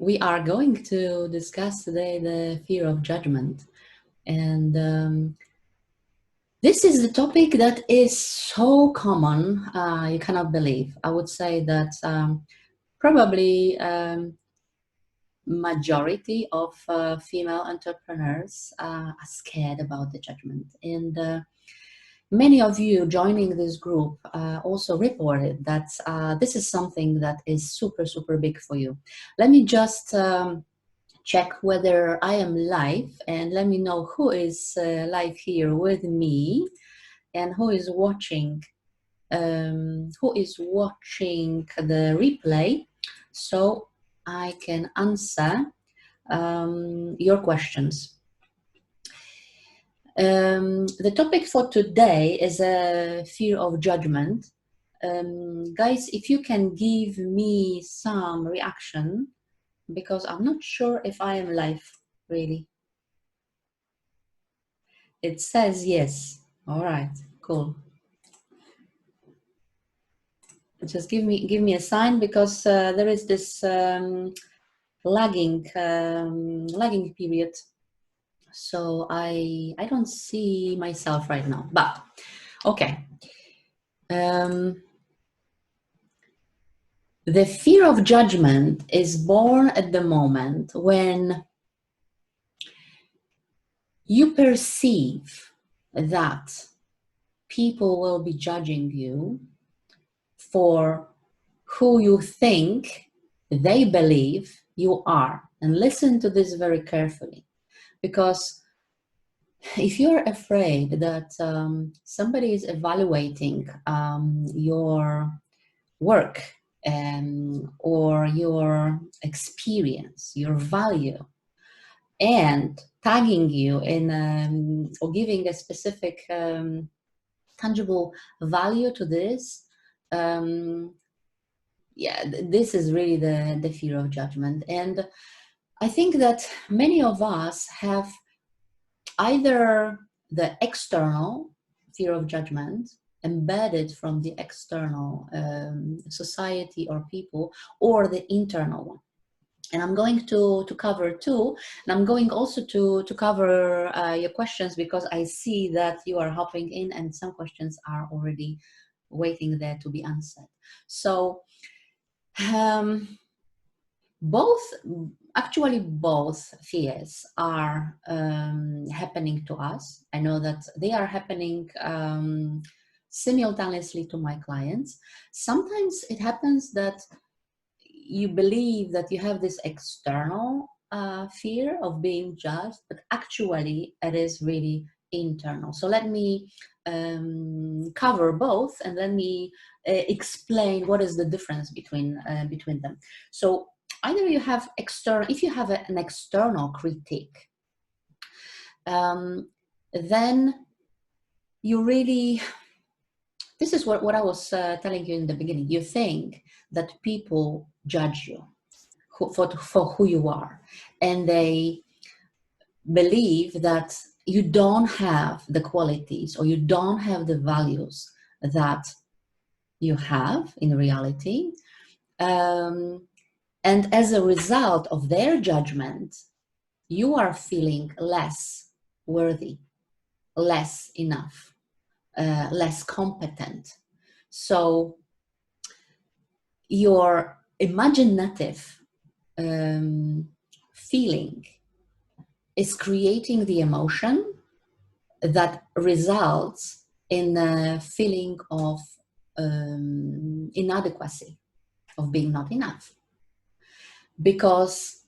We are going to discuss today the fear of judgment. And this is the topic that is so common, you cannot believe. I would say that probably majority of female entrepreneurs are scared about the judgment. And many of you joining this group also reported that this is something that is super, super big for you. Let me just check whether I am live and let me know who is live here with me and who is watching the replay, so I can answer your questions. The topic for today is a fear of judgment. Guys, if you can give me some reaction, because I'm not sure if I am live, really. It says yes. All right, cool. Just give me a sign, because there is this lagging period. So I don't see myself right now, but okay. The fear of judgment is born at the moment when you perceive that people will be judging you for who you think they believe you are. And listen to this very carefully, because if you're afraid that somebody is evaluating your work or your experience, your value, and tagging you in or giving a specific tangible value to this, yeah, this is really the fear of judgment. And I think that many of us have either the external fear of judgment embedded from the external society or people, or the internal one. And I'm going to cover two, and I'm going also to cover your questions, because I see that you are hopping in and some questions are already waiting there to be answered. So both fears are happening to us. I know that they are happening simultaneously to my clients. Sometimes it happens that you believe that you have this external fear of being judged, but actually it is really internal. So let me cover both, and let me explain what is the difference between them. So either you have if you have an external critique, then you really, this is what I was telling you in the beginning. You think that people judge you for who you are, and they believe that you don't have the qualities or you don't have the values that you have in reality. And as a result of their judgment, you are feeling less worthy, less enough, less competent. So your imaginative feeling is creating the emotion that results in a feeling of inadequacy, of being not enough. Because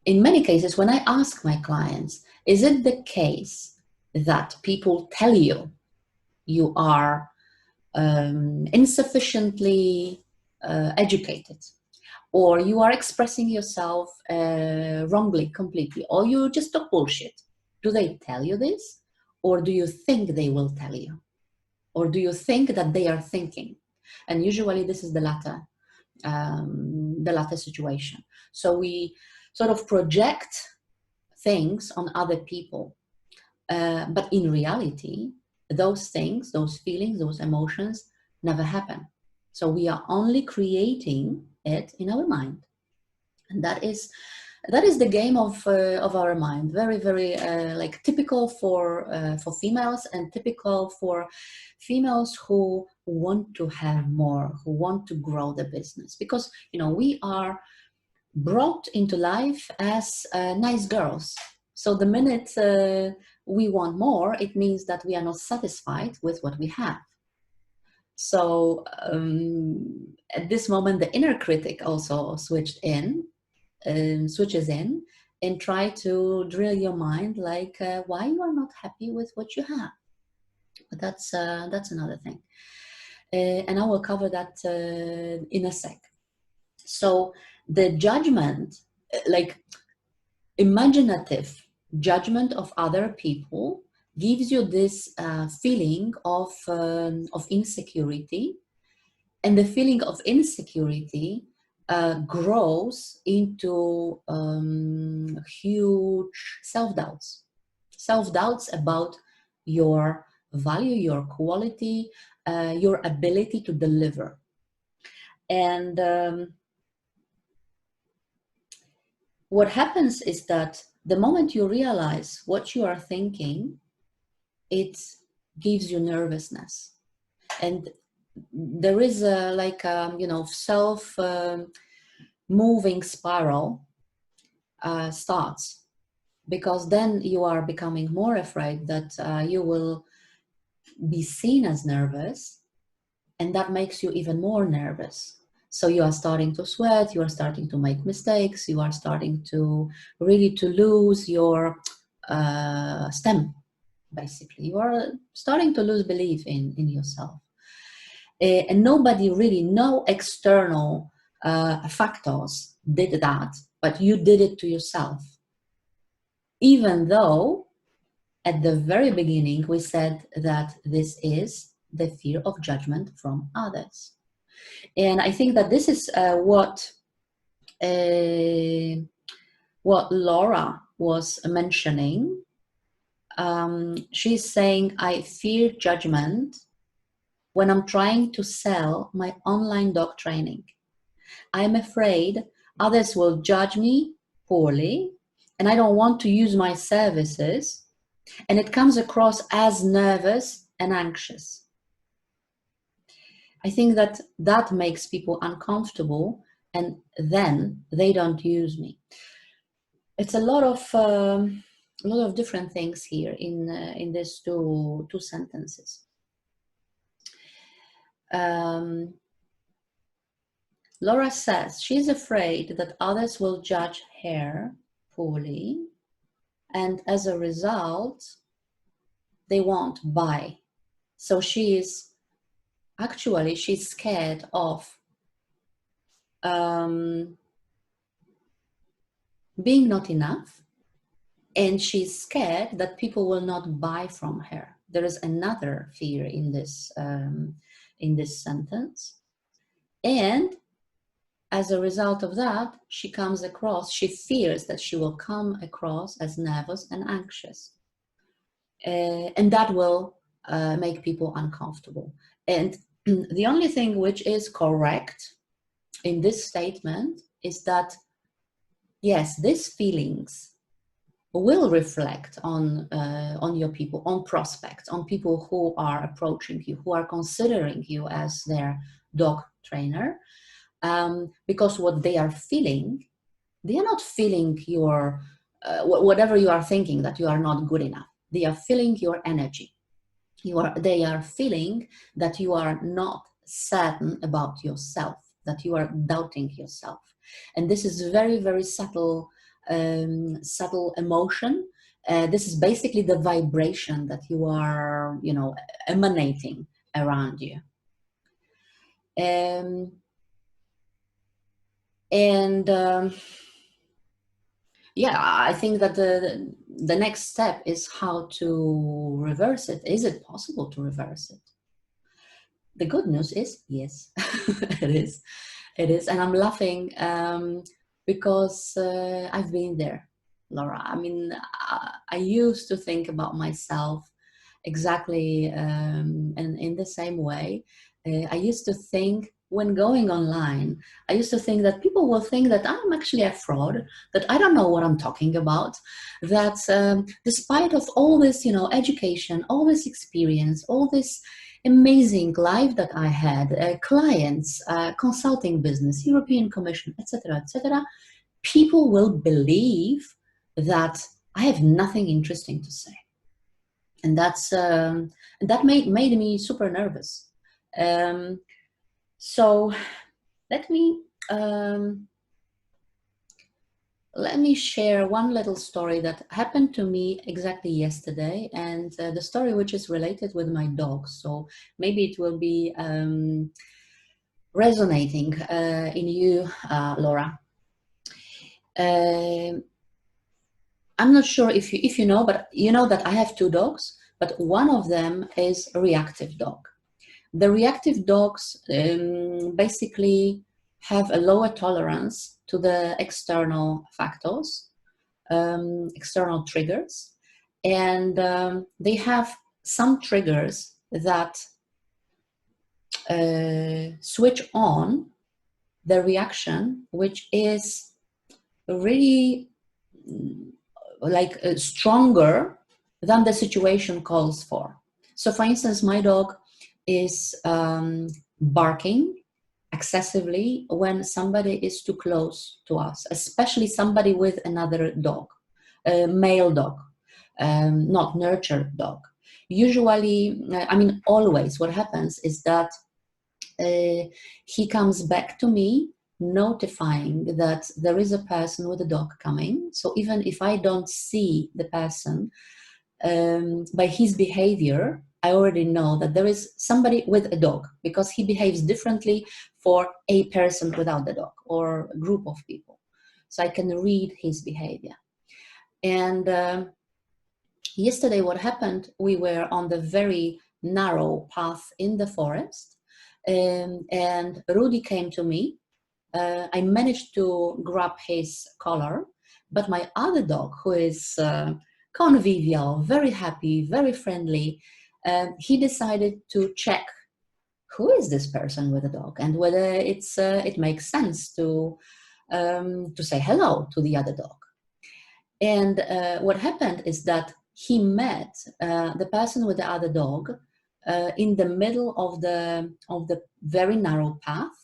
in many cases, when I ask my clients, is it the case that people tell you you are insufficiently educated, or you are expressing yourself wrongly completely, or you just talk bullshit? Do they tell you this? Or do you think they will tell you? Or do you think that they are thinking? And usually this is the latter situation. So we sort of project things on other people. But in reality, those things, those feelings, those emotions never happen. So we are only creating it in our mind. And that is the game of our mind. Very, very like typical for females, and typical for females who want to have more, who want to grow the business, because we are brought into life as nice girls. So the minute we want more, it means that we are not satisfied with what we have. So at this moment, the inner critic also switches in and try to drill your mind, like why you are not happy with what you have. But that's another thing, and I will cover that in a sec. So the judgment, like imaginative judgment of other people, gives you this feeling of insecurity, and the feeling of insecurity grows into huge self-doubts about your value, your quality, your ability to deliver. And what happens is that the moment you realize what you are thinking, it gives you nervousness. And there is a self moving spiral starts, because then you are becoming more afraid that you will be seen as nervous, and that makes you even more nervous. So you are starting to sweat, you are starting to make mistakes, you are starting to really to lose your stem. Basically, you are starting to lose belief in yourself. And nobody really, no external factors did that, but you did it to yourself. Even though at the very beginning we said that this is the fear of judgment from others. And I think that this is what Laura was mentioning. She's saying, I fear judgment when I'm trying to sell my online dog training. I'm afraid others will judge me poorly, and I don't want to use my services, and it comes across as nervous and anxious. I think that that makes people uncomfortable, and then they don't use me. It's a lot of different things here in these two sentences. Laura says she's afraid that others will judge her poorly, and as a result, they won't buy. So she's scared of being not enough, and she's scared that people will not buy from her. There is another fear in this sentence, and as a result of that, she fears that she will come across as nervous and anxious. And that will make people uncomfortable. And the only thing which is correct in this statement is that, yes, these feelings will reflect on your people, on prospects, on people who are approaching you, who are considering you as their dog trainer. Because what they are feeling, they are not feeling your whatever you are thinking, that you are not good enough. They are feeling your energy. They are feeling that you are not certain about yourself, that you are doubting yourself. And this is very, very subtle emotion. This is basically the vibration that you are, emanating around you. Yeah, I think that the next step is how to reverse it. Is it possible to reverse it? The good news is yes, it is. It is, and I'm laughing because I've been there, Laura. I mean, I used to think about myself exactly and in the same way. I used to think when going online, I used to think that people will think that I'm actually a fraud, that I don't know what I'm talking about, that despite of all this, education, all this experience, all this amazing life that I had, clients, consulting business, European Commission, etc., etc., people will believe that I have nothing interesting to say. And that made me super nervous. So let me um, share one little story that happened to me exactly yesterday, and the story which is related with my dog. So maybe it will be resonating in you, Laura. I'm not sure if you know, but you know that I have two dogs, but one of them is a reactive dog. The reactive dogs basically have a lower tolerance to the external factors, external triggers, and they have some triggers that switch on the reaction, which is really stronger than the situation calls for. So for instance, my dog is barking excessively when somebody is too close to us, especially somebody with another dog, a male dog, not nurtured dog. Usually, always what happens is that he comes back to me notifying that there is a person with a dog coming. So even if I don't see the person, by his behavior, I already know that there is somebody with a dog, because he behaves differently for a person without the dog or a group of people. So I can read his behavior. And yesterday what happened, we were on the very narrow path in the forest, and Rudy came to me. I managed to grab his collar, but my other dog, who is convivial, very happy, very friendly, he decided to check who is this person with a dog and whether it makes sense to say hello to the other dog. And what happened is that he met the person with the other dog in the middle of the very narrow path.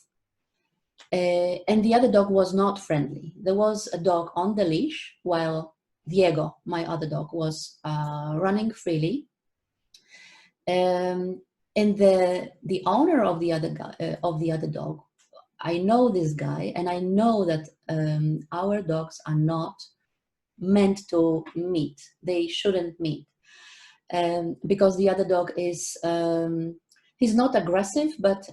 And the other dog was not friendly. There was a dog on the leash while Diego, my other dog, was running freely. And the owner of the other dog, I know this guy, and I know that our dogs are not meant to meet. They shouldn't meet, because the other dog is he's not aggressive, but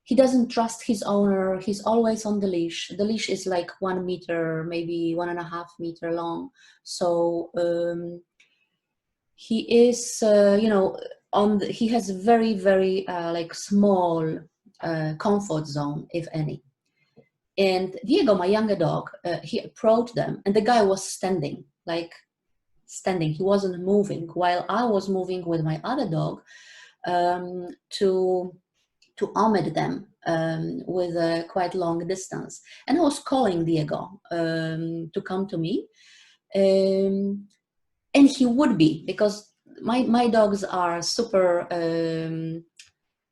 he doesn't trust his owner. He's always on the leash. The leash is like 1 meter, maybe 1.5 meter long. So he is, he has a very, very small comfort zone, if any. And Diego, my younger dog, he approached them, and the guy was standing. He wasn't moving, while I was moving with my other dog to omit them with a quite long distance. And I was calling Diego to come to me. And he would be, because my dogs are super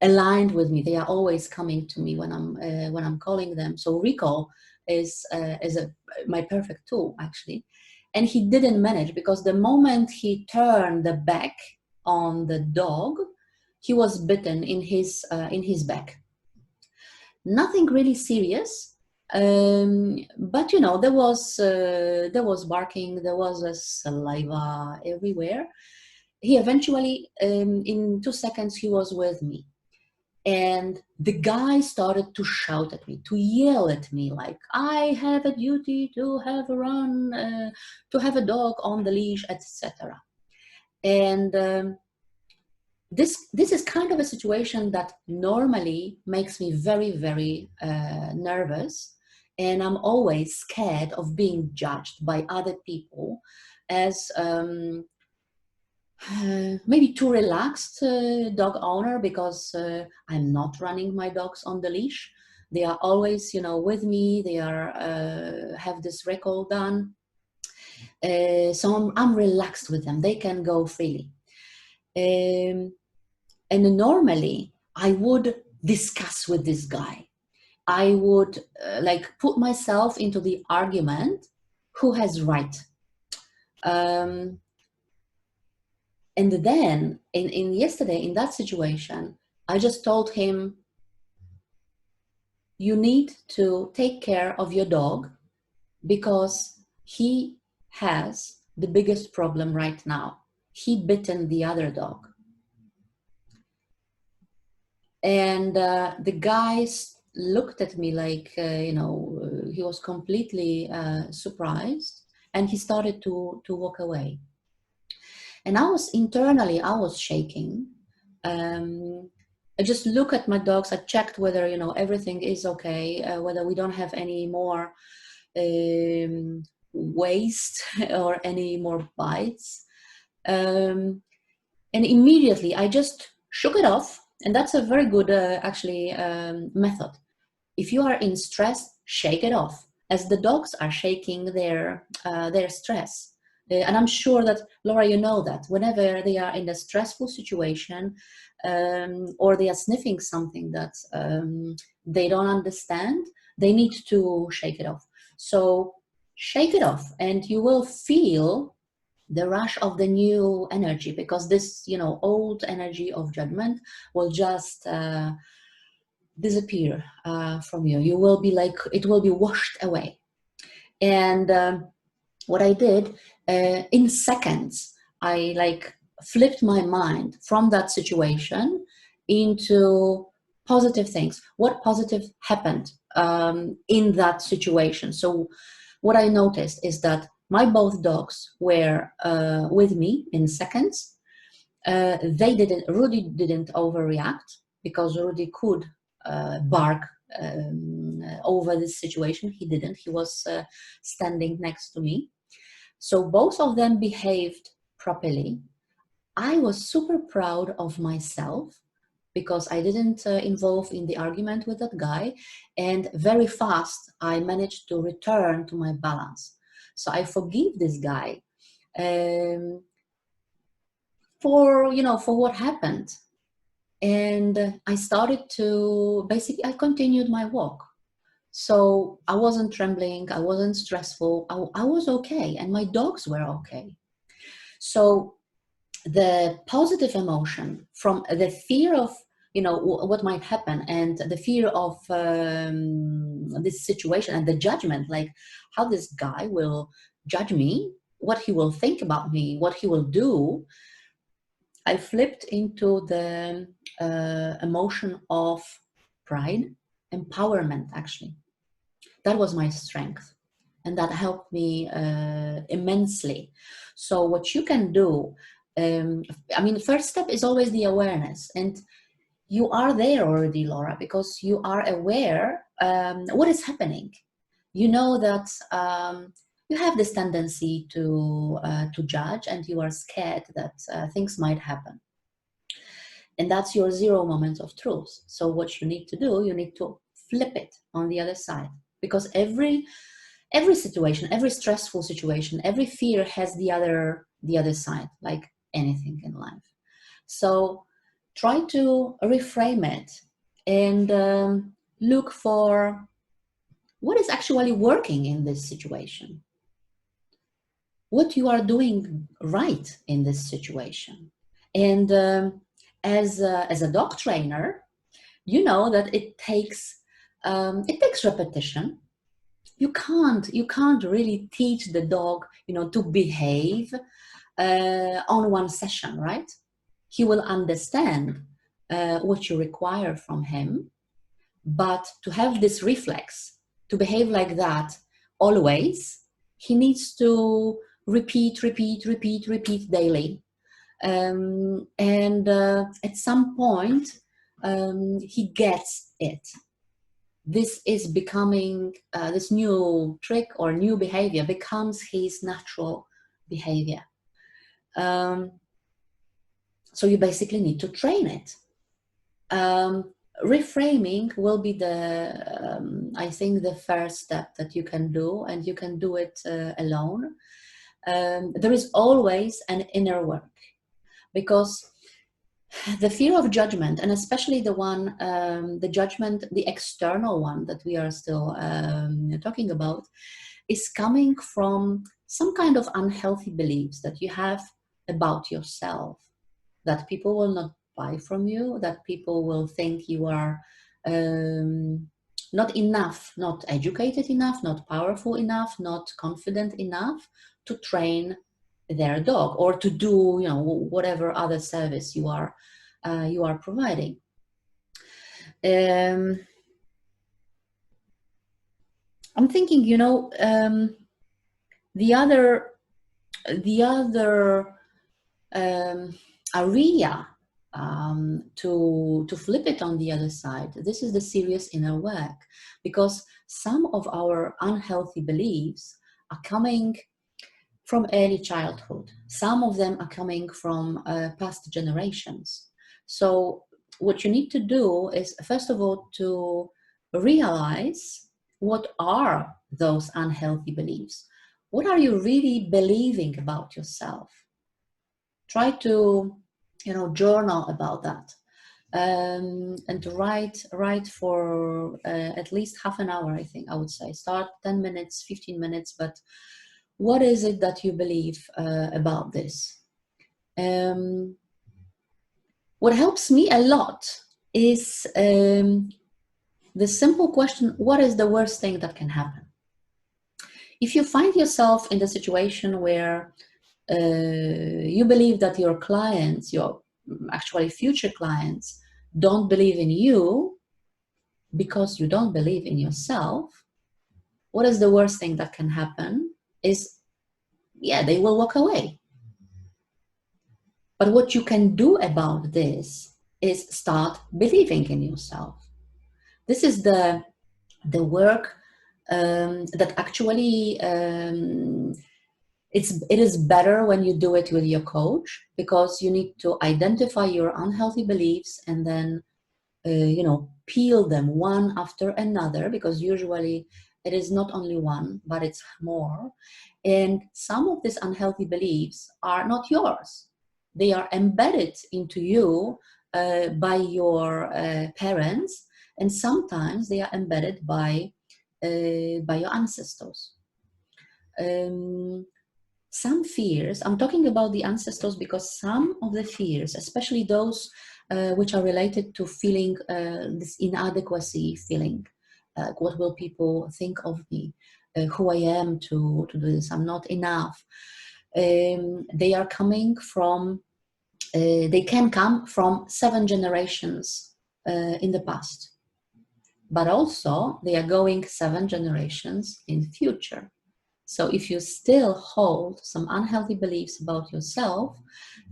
aligned with me. They are always coming to me when I'm calling them. So recall is my perfect tool, actually. And he didn't manage, because the moment he turned the back on the dog, he was bitten in his back. Nothing really serious, but there was barking, there was a saliva everywhere. He eventually, in 2 seconds, he was with me. And the guy started to shout at me, to yell at me, like, I have a duty to have a run, to have a dog on the leash, etc. And this is kind of a situation that normally makes me very, very nervous. And I'm always scared of being judged by other people as maybe too relaxed dog owner, because I'm not running my dogs on the leash. They are always, with me. They are have this recall done. So I'm relaxed with them. They can go freely. And normally I would discuss with this guy. I would put myself into the argument, who has right. And then in yesterday, in that situation, I just told him, you need to take care of your dog, because he has the biggest problem right now. He bitten the other dog. And the guy looked at me like, he was completely surprised, and he started to walk away. And I was shaking. I just look at my dogs. I checked whether, everything is okay, whether we don't have any more waste or any more bites. And immediately I just shook it off. And that's a very good, method. If you are in stress, shake it off, as the dogs are shaking their stress. And I'm sure that, Laura, you know that whenever they are in a stressful situation, or they are sniffing something that they don't understand, they need to shake it off. So shake it off, and you will feel the rush of the new energy, because this, old energy of judgment will just disappear from you. You will be like, it will be washed away. And what I did, in seconds, I flipped my mind from that situation into positive things. What positive happened in that situation? So what I noticed is that my both dogs were with me in seconds. Rudy didn't overreact, because Rudy could bark over this situation. He didn't. He was standing next to me. So both of them behaved properly. I was super proud of myself, because I didn't involve in the argument with that guy, and very fast I managed to return to my balance. So I forgive this guy for what happened. And I started to, basically, I continued my walk. So I wasn't trembling, I wasn't stressful, I was okay, and my dogs were okay. So the positive emotion from the fear of, what might happen, and the fear of this situation, and the judgment, like how this guy will judge me, what he will think about me, what he will do, I flipped into the emotion of pride, empowerment, actually. That was my strength, and that helped me immensely. So what you can do, the first step is always the awareness, and you are there already, Laura, because you are aware what is happening. You know that you have this tendency to judge, and you are scared that things might happen. And that's your 0 moment of truth. So what you need to do, you need to flip it on the other side, because every situation, every stressful situation, every fear has the other side, like anything in life. So try to reframe it, and look for what is actually working in this situation, what you are doing right in this situation. And as a dog trainer, you know that it takes repetition. You can't really teach the dog, to behave on one session, right? He will understand what you require from him, but to have this reflex, to behave like that always, he needs to repeat daily. And at some point, he gets it. This is becoming, this new trick or new behavior becomes his natural behavior. So you basically need to train it. Reframing will be I think the first step that you can do, and you can do it alone. There is always an inner work, because the fear of judgment, and especially the one, the judgment, the external one that we are still talking about, is coming from some kind of unhealthy beliefs that you have about yourself, that people will not buy from you, that people will think you are not enough, not educated enough, not powerful enough, not confident enough to train their dog, or to do, you know, whatever other service you are providing. I'm thinking, you know, the other area, to flip it on the other side, this is the serious inner work, because some of our unhealthy beliefs are coming from early childhood. Some of them are coming from past generations. So what you need to do is, first of all, to realize what are those unhealthy beliefs. What are you really believing about yourself? Try to, you know, journal about that, and to write for at least half an hour. I think I would say start 10 minutes, 15 minutes, but what is it that you believe about this? What helps me a lot is the simple question: what is the worst thing that can happen? If you find yourself in the situation where you believe that your clients, your actually future clients, don't believe in you because you don't believe in yourself, what is the worst thing that can happen is, yeah, they will walk away. But what you can do about this is start believing in yourself. This is the work that actually it is better when you do it with your coach, because you need to identify your unhealthy beliefs and then you know, peel them one after another, because usually it is not only one, but it's more. And some of these unhealthy beliefs are not yours. They are embedded into you by your parents, and sometimes they are embedded by your ancestors. Some fears, I'm talking about the ancestors because some of the fears, especially those which are related to feeling this inadequacy feeling, what will people think of me, who I am to do this, I'm not enough. They are coming from, they can come from 7 generations in the past, but also they are going 7 generations in the future. So if you still hold some unhealthy beliefs about yourself,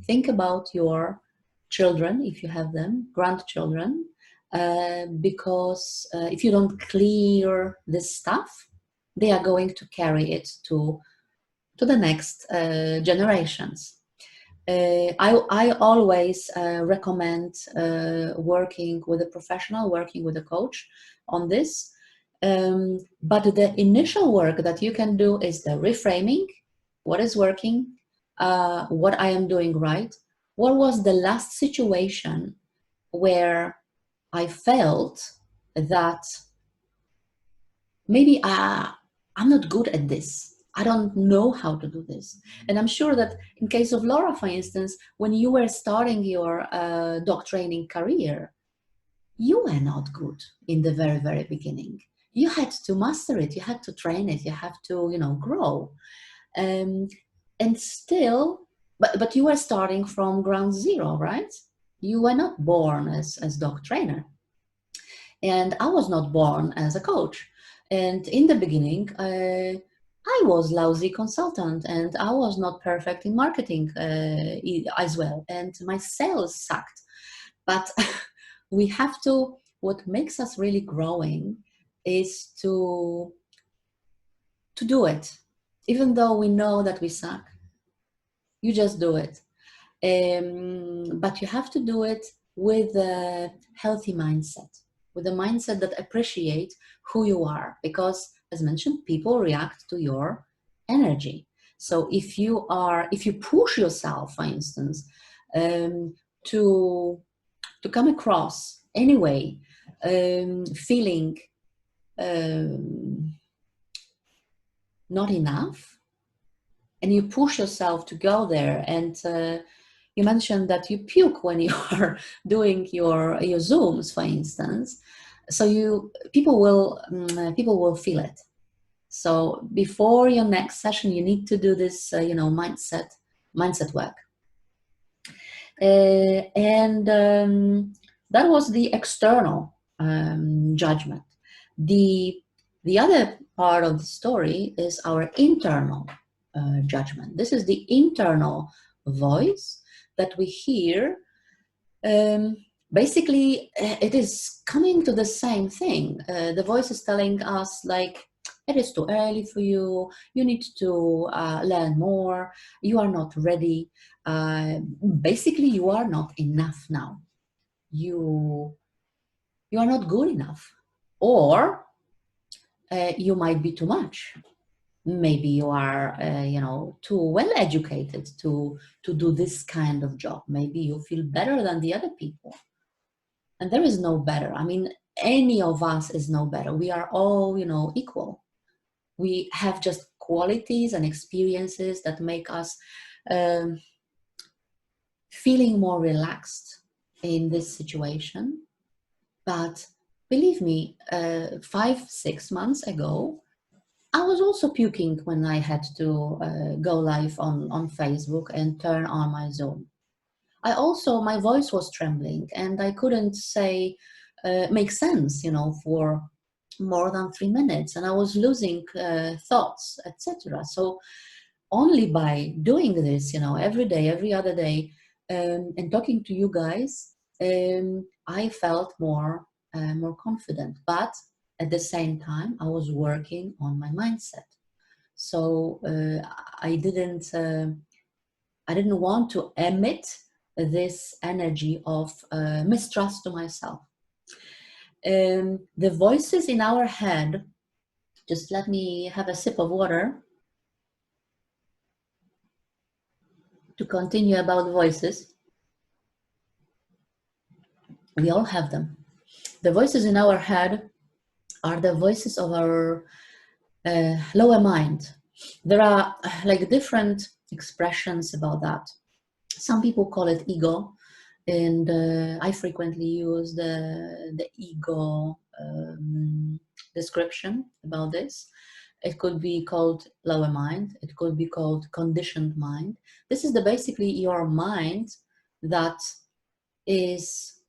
think about your children, if you have them, grandchildren, because if you don't clear this stuff, they are going to carry it to the next generations. I always recommend working with a professional, working with a coach on this. But the initial work that you can do is the reframing. What is working? What I am doing right? What was the last situation where I felt that maybe I'm not good at this. I don't know how to do this. And I'm sure that in case of Laura, for instance, when you were starting your dog training career, you were not good in the very, very beginning. You had to master it. You had to train it. You have to, you know, grow. And still, but you were starting from ground zero, right? You were not born as dog trainer. And I was not born as a coach. And in the beginning, I was lousy consultant, and I was not perfect in marketing as well. And my sales sucked. But we have to, what makes us really growing is to do it. Even though we know that we suck, you just do it. But you have to do it with a healthy mindset, with a mindset that appreciates who you are, because as mentioned, people react to your energy. So if you push yourself, for instance, um, to come across anyway, feeling not enough, and you push yourself to go there, and you mentioned that you puke when you are doing your Zooms, for instance. So people will feel it. So before your next session, you need to do this, mindset work. And that was the external judgment. The other part of the story is our internal judgment. This is the internal voice that we hear. Basically, it is coming to the same thing. The voice is telling us, like, it is too early for you. You need to learn more. You are not ready. Basically, you are not enough now. You are not good enough, or you might be too much. Maybe you are, too well educated to do this kind of job. Maybe you feel better than the other people. And there is no better. I mean, any of us is no better. We are all, equal. We have just qualities and experiences that make us feeling more relaxed in this situation. But believe me, 5-6 months ago, I was also puking when I had to go live on Facebook and turn on my Zoom. My voice was trembling, and I couldn't make sense, for more than 3 minutes, and I was losing thoughts, etc. So only by doing this, every day, every other day, and talking to you guys, I felt more confident. But at the same time, I was working on my mindset. So I didn't want to emit this energy of mistrust to myself. The voices in our head, just let me have a sip of water to continue about voices. We all have them. The voices in our head are the voices of our lower mind. There are like different expressions about that. Some people call it ego, and I frequently use the ego description about this. It could be called lower mind. It could be called conditioned mind. This is basically your mind that is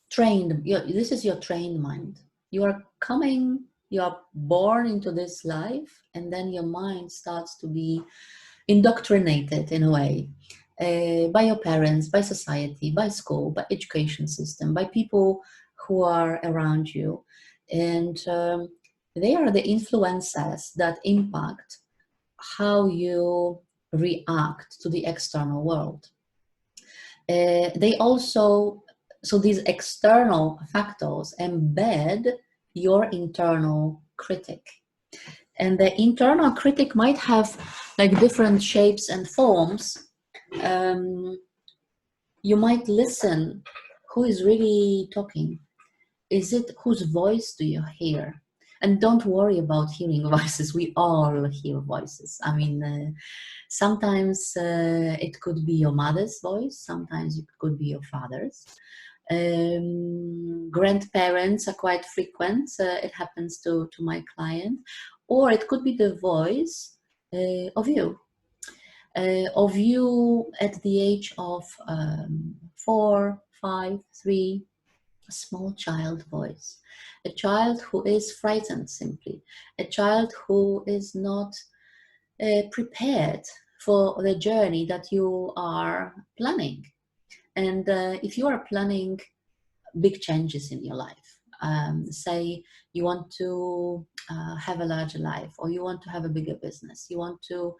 trained. This is your trained mind. You are born into this life, and then your mind starts to be indoctrinated in a way by your parents, by society, by school, by education system, by people who are around you. And they are the influences that impact how you react to the external world. So these external factors embed your internal critic. And the internal critic might have like different shapes and forms. You might listen, who is really talking? Whose voice do you hear? And don't worry about hearing voices. We all hear voices. I mean, sometimes it could be your mother's voice. Sometimes it could be your father's. Grandparents are quite frequent. It happens to my client. Or it could be the voice of you at the age of 4, 5, 3, a small child voice, a child who is frightened simply, a child who is not prepared for the journey that you are planning. And if you are planning big changes in your life, Say you want to have a larger life, or you want to have a bigger business, you want to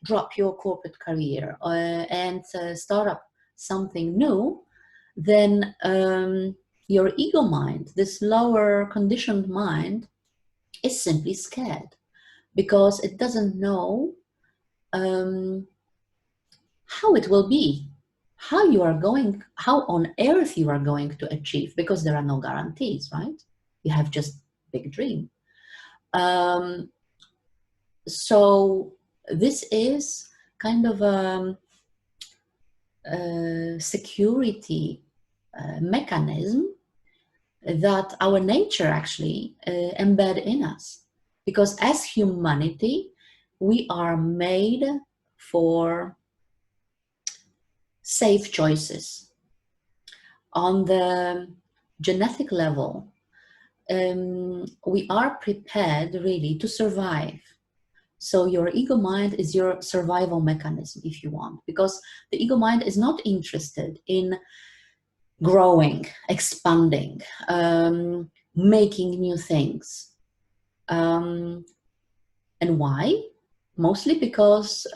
drop your corporate career and start up something new, then your ego mind, this lower conditioned mind, is simply scared because it doesn't know how it will be, how you are going, how on earth you are going to achieve, because there are no guarantees, right? You have just big dream. So this is kind of a security mechanism that our nature actually embed in us, because as humanity we are made for safe choices. On the genetic level, we are prepared really to survive. So your ego mind is your survival mechanism, if you want, because the ego mind is not interested in growing, expanding, making new things. And why? Mostly because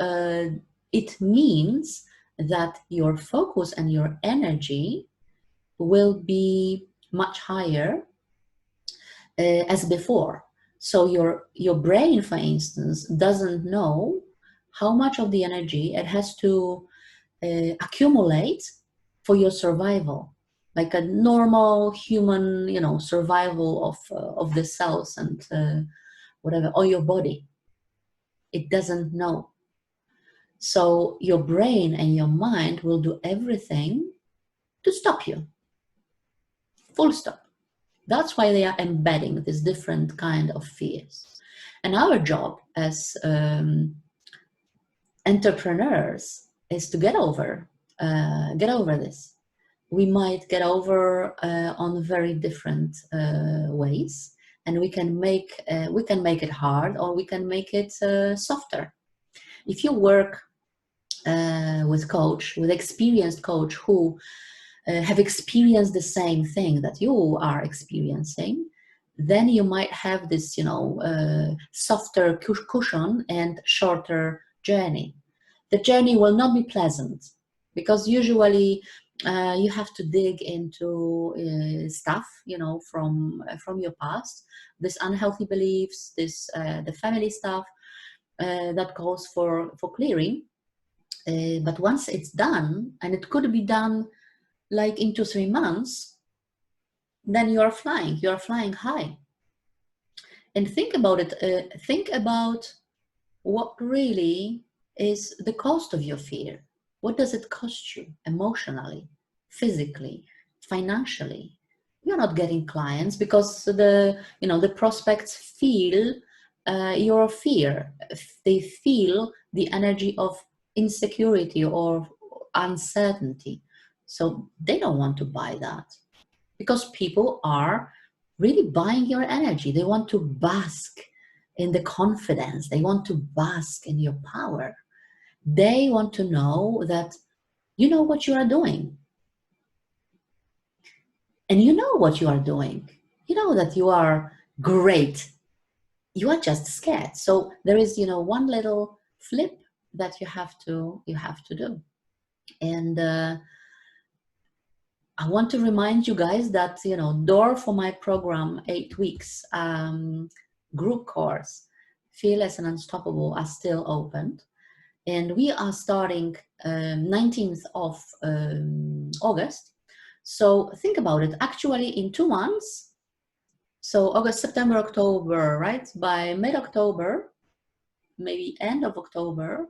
it means that your focus and your energy will be much higher as before. So your brain, for instance, doesn't know how much of the energy it has to accumulate for your survival, like a normal human, survival of the cells and whatever, or your body. It doesn't know. So your brain and your mind will do everything to stop you. Full stop. That's why they are embedding this different kind of fears. And our job as entrepreneurs is to get over this. We might get over on very different ways, and we can make it hard, or we can make it softer. If you work with experienced coach who have experienced the same thing that you are experiencing, then you might have this, softer cushion and shorter journey. The journey will not be pleasant, because usually you have to dig into stuff, from your past, this unhealthy beliefs, this the family stuff that calls for clearing. But once it's done, and it could be done like in 2-3 months, then you are flying high. And think about it, think about what really is the cost of your fear. What does it cost you emotionally, physically, financially? You're not getting clients because the prospects feel your fear. They feel the energy of insecurity or uncertainty. So they don't want to buy that, because people are really buying your energy. They want to bask in the confidence. They want to bask in your power. They want to know that you know what you are doing. And you know what you are doing. You know that you are great. You are just scared. So there is, one little flip that you have to do. And I want to remind you guys that, door for my program, 8 weeks group course, Fearless and Unstoppable, are still open. And we are starting 19th of August. So think about it. Actually, in 2 months, so August, September, October, right? By mid-October, maybe end of October,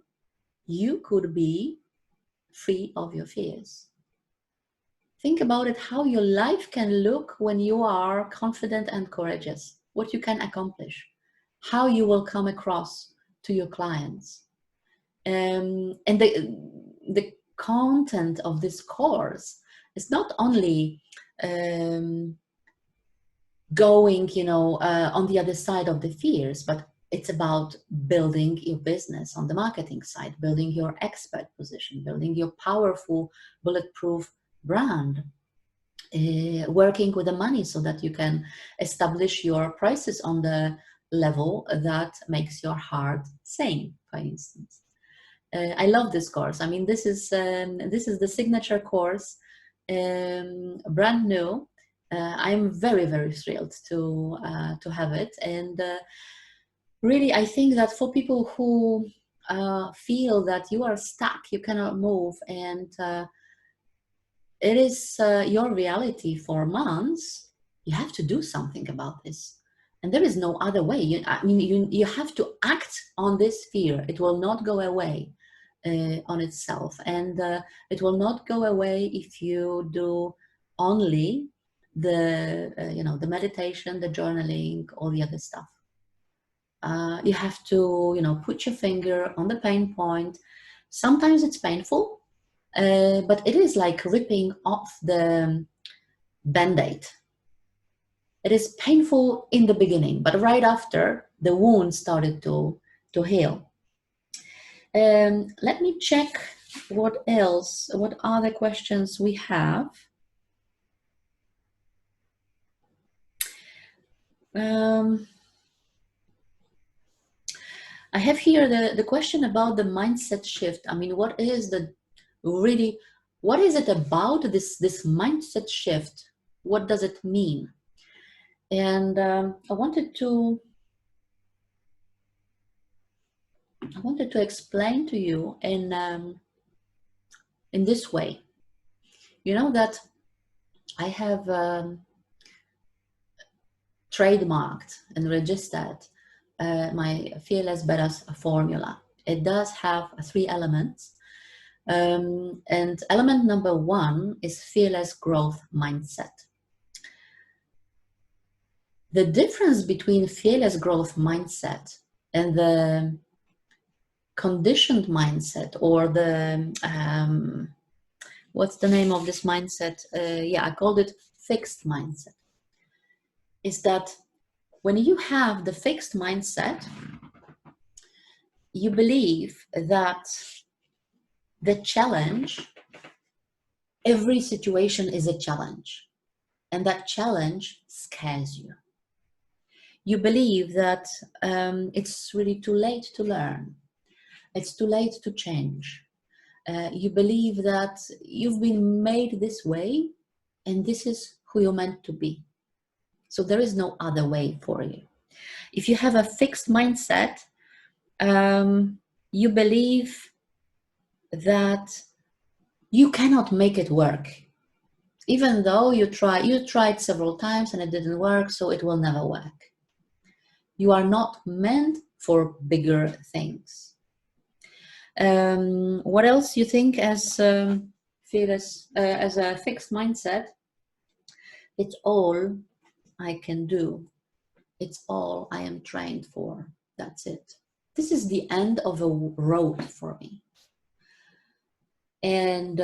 you could be free of your fears. Think about it, how your life can look when you are confident and courageous, what you can accomplish, how you will come across to your clients. And the content of this course is not only going, on the other side of the fears, but it's about building your business on the marketing side, building your expert position, building your powerful, bulletproof brand. working with the money so that you can establish your prices on the level that makes your heart sing, for instance. I love this course. I mean, this is the signature course, brand new. I'm very, very thrilled to have it. And really, I think that for people who feel that you are stuck, you cannot move, and it is your reality for months, you have to do something about this. And there is no other way. I mean, you have to act on this fear. It will not go away on itself. And it will not go away if you do only the meditation, the journaling, all the other stuff. You have to, put your finger on the pain point. Sometimes it's painful, but it is like ripping off the Band-Aid. It is painful in the beginning, but right after, the wound started to heal. Let me check what other questions we have. I have here the question about the mindset shift. I mean, what is it about this mindset shift? What does it mean? And I wanted to explain to you in this way. You know that I have trademarked and registered my Fearless Badass formula. It does have 3 elements. And element number 1 is fearless growth mindset. The difference between fearless growth mindset and the conditioned mindset, or the what's the name of this mindset? I called it fixed mindset, is that when you have the fixed mindset, you believe that the challenge, every situation is a challenge, and that challenge scares you. You believe that it's really too late to learn. It's too late to change. You believe that you've been made this way, and this is who you're meant to be. So there is no other way for you. If you have a fixed mindset, you believe that you cannot make it work. Even though you tried several times and it didn't work, so it will never work. You are not meant for bigger things. What else you think as fearless, as a fixed mindset? It's all I can do. It's all I am trained for. That's it. This is the end of a road for me. And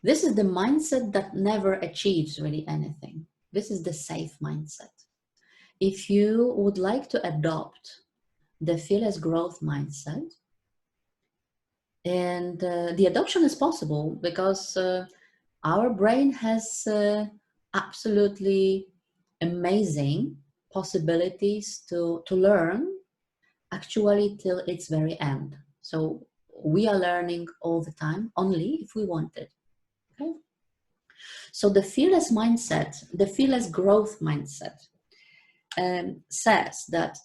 this is the mindset that never achieves really anything. This is the safe mindset. If you would like to adopt the fearless growth mindset, and the adoption is possible because our brain has absolutely amazing possibilities to learn, actually till its very end. So we are learning all the time, only if we want it. Okay? So the fearless mindset, the fearless growth mindset, says that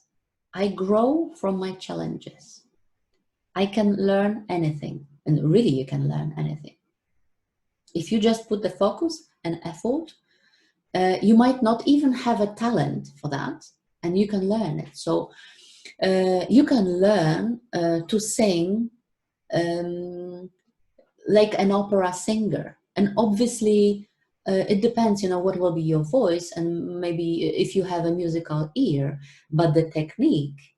I grow from my challenges. I can learn anything, and really you can learn anything. If you just put the focus and effort, you might not even have a talent for that, and you can learn it. So you can learn to sing like an opera singer. And obviously, it depends, what will be your voice, and maybe if you have a musical ear, but the technique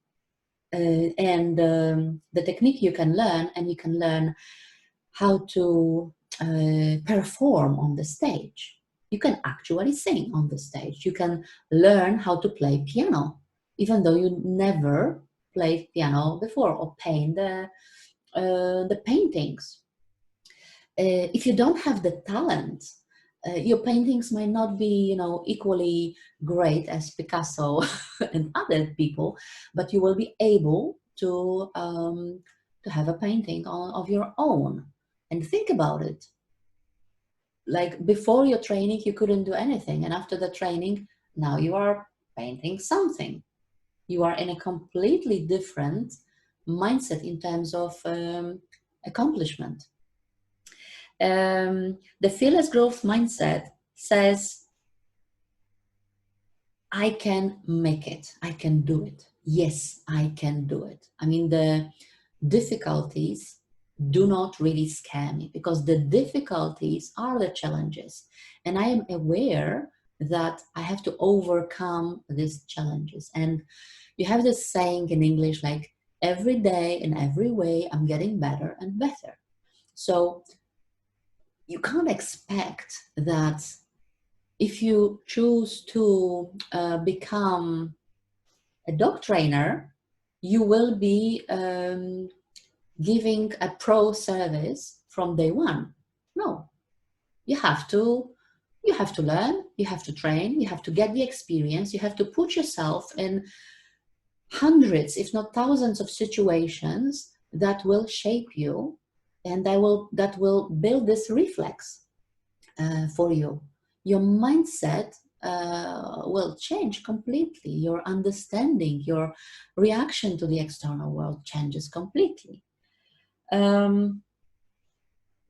the technique you can learn, and you can learn how to perform on the stage. You can actually sing on the stage. You can learn how to play piano, even though you never played piano before, or paint the paintings. If you don't have the talent, Your paintings might not be, equally great as Picasso and other people, but you will be able to have a painting of your own. And think about it. Like before your training, you couldn't do anything. And after the training, now you are painting something. You are in a completely different mindset in terms of accomplishment. The fearless growth mindset says, I can make it. I can do it. Yes, I can do it. I mean, the difficulties do not really scare me, because the difficulties are the challenges. And I am aware that I have to overcome these challenges. And you have this saying in English, like, every day in every way, I'm getting better and better. So you can't expect that if you choose to become a dog trainer, you will be giving a pro service from day one. No, you have to learn, you have to train, you have to get the experience, you have to put yourself in hundreds, if not thousands, of situations that will shape you, and that will build this reflex for you. Your mindset will change completely. Your understanding, your reaction to the external world changes completely.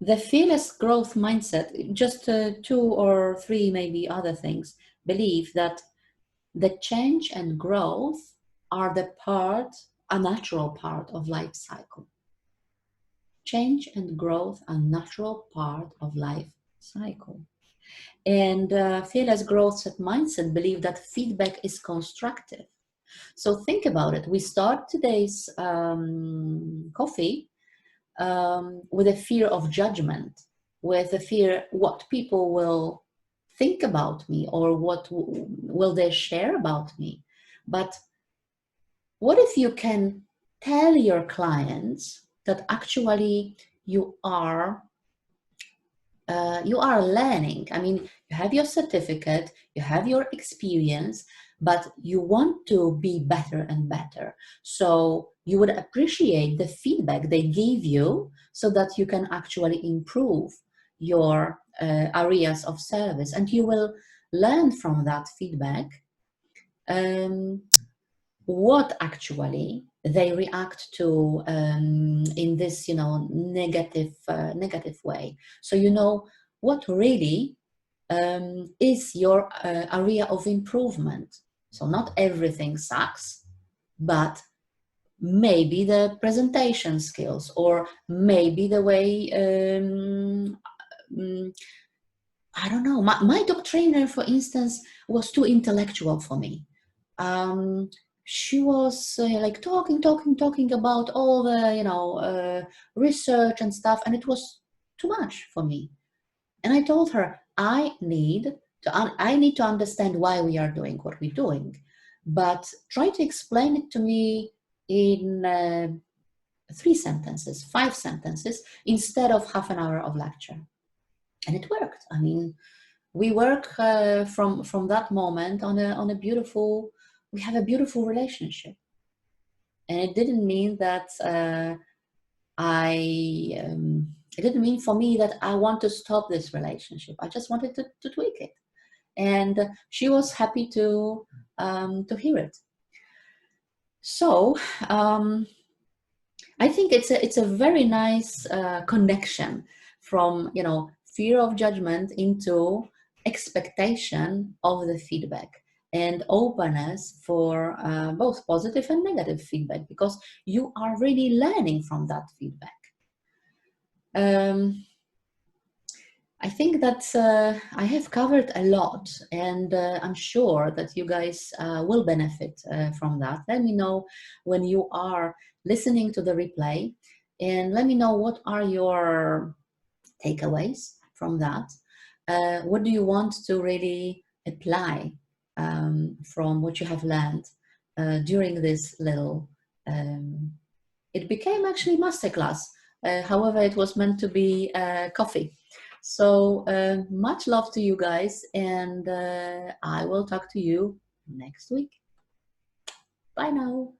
The fearless growth mindset, just two or three maybe other things, believe that the change and growth are a natural part of life cycle. Change and growth are a natural part of life cycle. And fearless growth mindset believe that feedback is constructive. So think about it. We start today's coffee with a fear of judgment, with a fear what people will think about me, or what will they share about me. But what if you can tell your clients that actually you are learning? I mean, you have your certificate, you have your experience, but you want to be better and better. So you would appreciate the feedback they give you so that you can actually improve your areas of service, and you will learn from that feedback what actually they react to in this negative way. So you know what really is your area of improvement. So not everything sucks, but maybe the presentation skills, or maybe the way I don't know, my dog trainer, for instance, was too intellectual for me. She was like talking about all the research and stuff, and it was too much for me. And I told her, I need to understand why we are doing what we're doing, but try to explain it to me in 3 sentences, 5 sentences, instead of half an hour of lecture. And it worked. I mean, we work from that moment on a beautiful. We have a beautiful relationship, and it didn't mean that it didn't mean for me that I want to stop this relationship. I just wanted to tweak it, and she was happy to hear it. So I think it's a very nice connection from fear of judgment into expectation of the feedback, and openness for both positive and negative feedback, because you are really learning from that feedback. I think that I have covered a lot, and I'm sure that you guys will benefit from that. Let me know when you are listening to the replay, and let me know what are your takeaways from that. What do you want to really apply from what you have learned during this little, it became actually masterclass. However, it was meant to be coffee. So much love to you guys, and I will talk to you next week. Bye now.